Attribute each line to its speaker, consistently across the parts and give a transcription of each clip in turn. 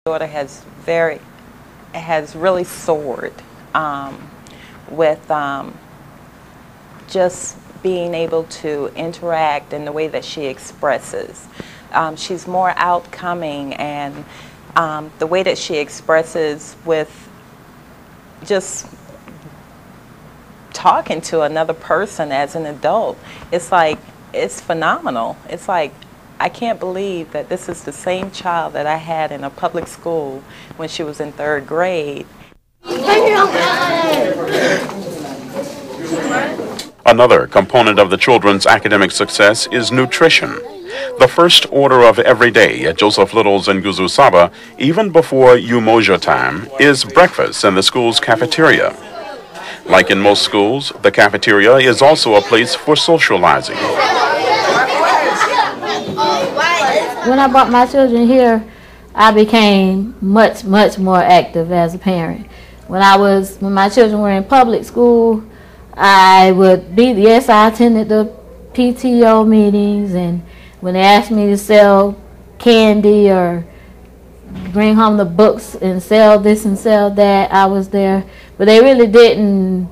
Speaker 1: Daughter has really soared with just being able to interact in the way that she expresses. She's more outcoming, and the way that she expresses with just talking to another person as an adult, it's phenomenal. It's like, I can't believe that this is the same child that I had in a public school when she was in 3rd grade.
Speaker 2: Another component of the children's academic success is nutrition. The first order of every day at Joseph Littles-Nguzo Saba, even before Umoja time, is breakfast in the school's cafeteria. Like in most schools, the cafeteria is also a place for socializing.
Speaker 3: When I brought my children here, I became much more active as a parent. When my children were in public school, I attended the PTO meetings, and when they asked me to sell candy or bring home the books and sell this and sell that, I was there. But they really didn't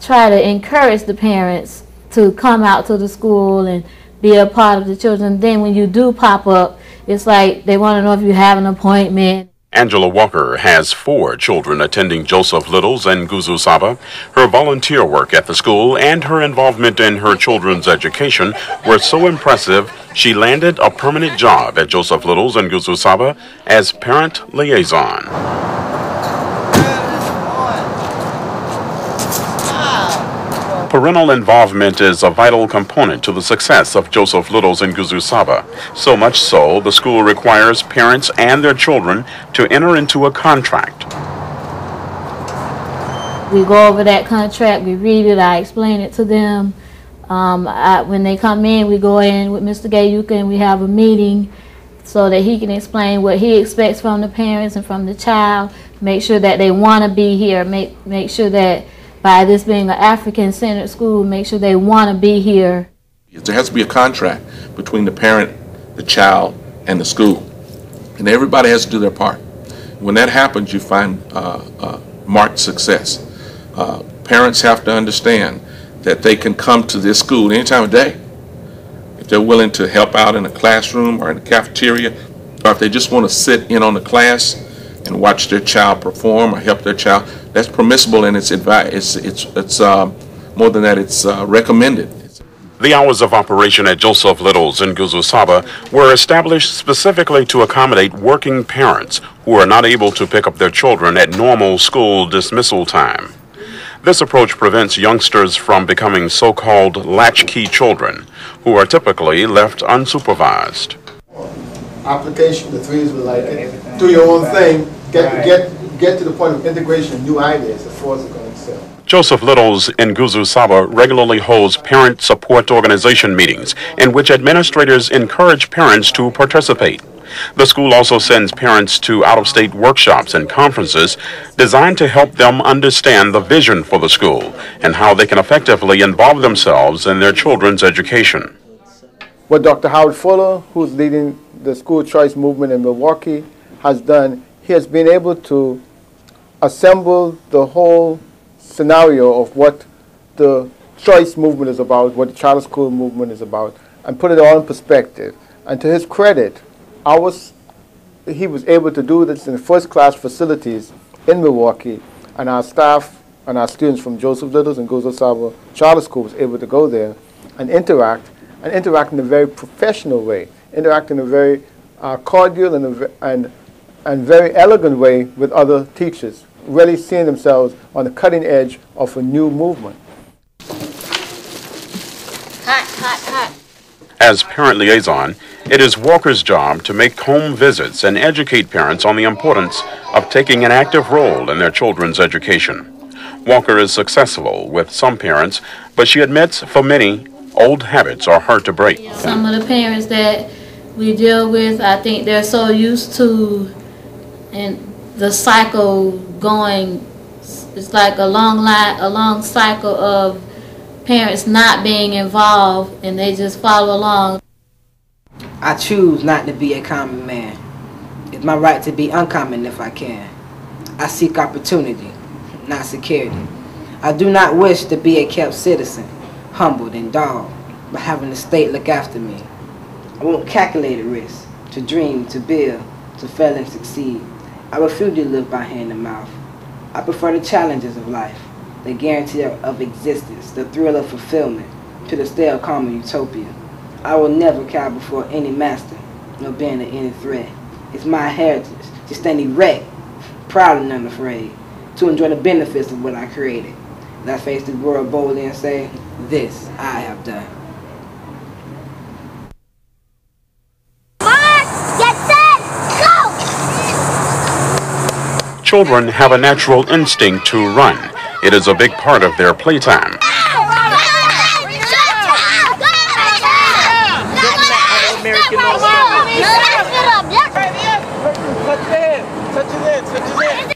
Speaker 3: try to encourage the parents to come out to the school and be a part of the children. Then when you do pop up, it's like they want to know if you have an appointment.
Speaker 2: Angela Walker has 4 children attending Joseph Littles-Nguzo Saba. Her volunteer work at the school and her involvement in her children's education were so impressive, she landed a permanent job at Joseph Littles-Nguzo Saba as parent liaison. Parental involvement is a vital component to the success of Joseph Littles-Nguzo Saba. So much so, the school requires parents and their children to enter into a contract.
Speaker 3: We go over that contract, we read it, I explain it to them. When they come in, we go in with Mr. Gayuka and we have a meeting so that he can explain what he expects from the parents and from the child, make sure that they want to be here, make sure that by this being an African-centered school, make sure they want to be here.
Speaker 4: There has to be a contract between the parent, the child, and the school. And everybody has to do their part. When that happens, you find marked success. Parents have to understand that they can come to this school any time of day. If they're willing to help out in a classroom or in a cafeteria, or if they just want to sit in on the class and watch their child perform or help their child, that's permissible, and it's more than that, it's recommended.
Speaker 2: The hours of operation at Joseph Littles-Nguzo Saba were established specifically to accommodate working parents who are not able to pick up their children at normal school dismissal time. This approach prevents youngsters from becoming so-called latchkey children, who are typically left unsupervised.
Speaker 5: Application, the 3s were like, do your own thing, get to the point of integration, new ideas. The 4s are going to excel.
Speaker 2: Joseph Littles-Nguzo Saba regularly holds parent support organization meetings in which administrators encourage parents to participate. The school also sends parents to out-of-state workshops and conferences designed to help them understand the vision for the school and how they can effectively involve themselves in their children's education.
Speaker 5: What Dr. Howard Fuller, who's leading the school choice movement in Milwaukee, has done, he has been able to assemble the whole scenario of what the choice movement is about, what the charter school movement is about, and put it all in perspective. And to his credit, he was able to do this in first-class facilities in Milwaukee, and our staff and our students from Joseph Littles-Nguzo Saba Charter School was able to go there and interact in a very professional way, interact in a very cordial and very elegant way with other teachers, really seeing themselves on the cutting edge of a new movement.
Speaker 3: Hot.
Speaker 2: As parent liaison, it is Walker's job to make home visits and educate parents on the importance of taking an active role in their children's education. Walker is successful with some parents, but she admits for many, old habits are hard to break.
Speaker 3: Some of the parents that we deal with, I think they're so used to the cycle going. It's like a long cycle of parents not being involved, and they just follow along.
Speaker 6: I choose not to be a common man. It's my right to be uncommon if I can. I seek opportunity, not security. I do not wish to be a kept citizen, humbled and dogged, by having the state look after me. I want calculated risk, to dream, to build, to fail and succeed. I refuse to live by hand and mouth. I prefer the challenges of life, the guarantee of existence, the thrill of fulfillment, to the stale calm of utopia. I will never cower before any master, nor bend to any threat. It's my heritage to stand erect, proud and unafraid, to enjoy the benefits of what I created. And I face the world boldly and say, this I have done.
Speaker 2: Children have a natural instinct to run. It is a big part of their playtime.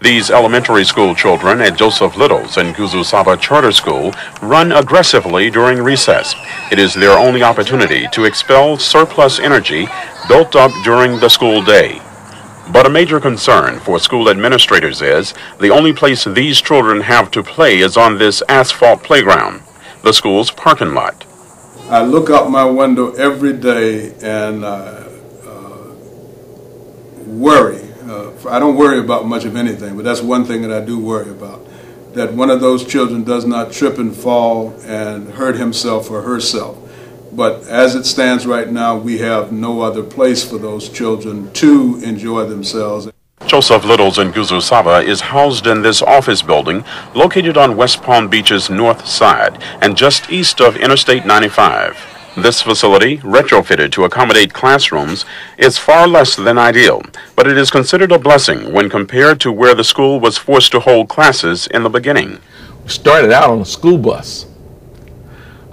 Speaker 2: These elementary school children at Joseph Littles-Nguzo Saba Charter School run aggressively during recess. It is their only opportunity to expel surplus energy built up during the school day. But a major concern for school administrators is the only place these children have to play is on this asphalt playground, the school's parking lot.
Speaker 7: I look out my window every day and worry. I don't worry about much of anything, but that's one thing that I do worry about, that one of those children does not trip and fall and hurt himself or herself. But as it stands right now, we have no other place for those children to enjoy themselves.
Speaker 2: Joseph Littles-Nguzo Saba is housed in this office building located on West Palm Beach's north side and just east of Interstate 95. This facility, retrofitted to accommodate classrooms, is far less than ideal, but it is considered a blessing when compared to where the school was forced to hold classes in the beginning.
Speaker 4: We started out on a school bus.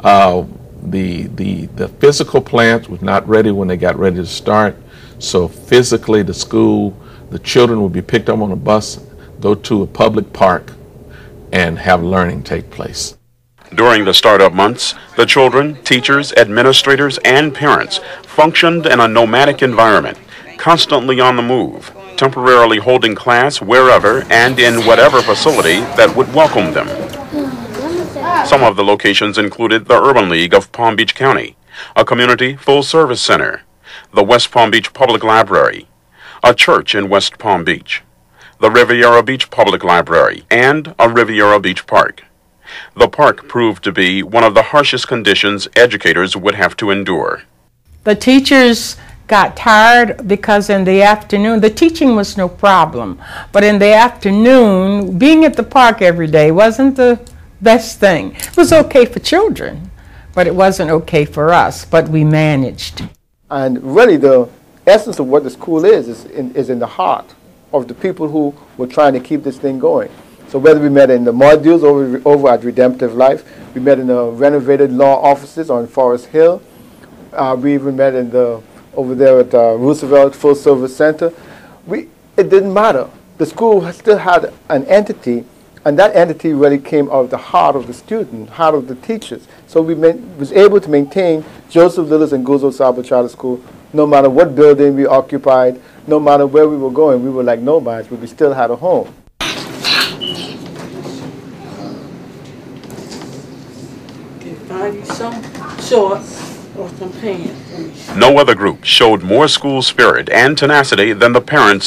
Speaker 4: The physical plant was not ready when they got ready to start, so physically the children would be picked up on a bus, go to a public park, and have learning take place.
Speaker 2: During the startup months, the children, teachers, administrators, and parents functioned in a nomadic environment, constantly on the move, temporarily holding class wherever and in whatever facility that would welcome them. Some of the locations included the Urban League of Palm Beach County, a community full-service center, the West Palm Beach Public Library, a church in West Palm Beach, the Riviera Beach Public Library, and a Riviera Beach Park. The park proved to be one of the harshest conditions educators would have to endure.
Speaker 8: The teachers got tired because in the afternoon, the teaching was no problem, but in the afternoon, being at the park every day wasn't the best thing. It was okay for children, but it wasn't okay for us, but we managed.
Speaker 5: And really the essence of what the school is in the heart of the people who were trying to keep this thing going. So whether we met in the modules over at Redemptive Life, we met in the renovated law offices on Forest Hill, we even met in over there at Roosevelt Full Service Center. It didn't matter. The school still had an entity, and that entity really came out of the heart of the student, heart of the teachers. So we was able to maintain Joseph Littles-Nguzo Saba Charter School no matter what building we occupied, no matter where we were going. We were like nomads, but we still had a home.
Speaker 9: Find you some shorts or some pants.
Speaker 2: No other group showed more school spirit and tenacity than the parents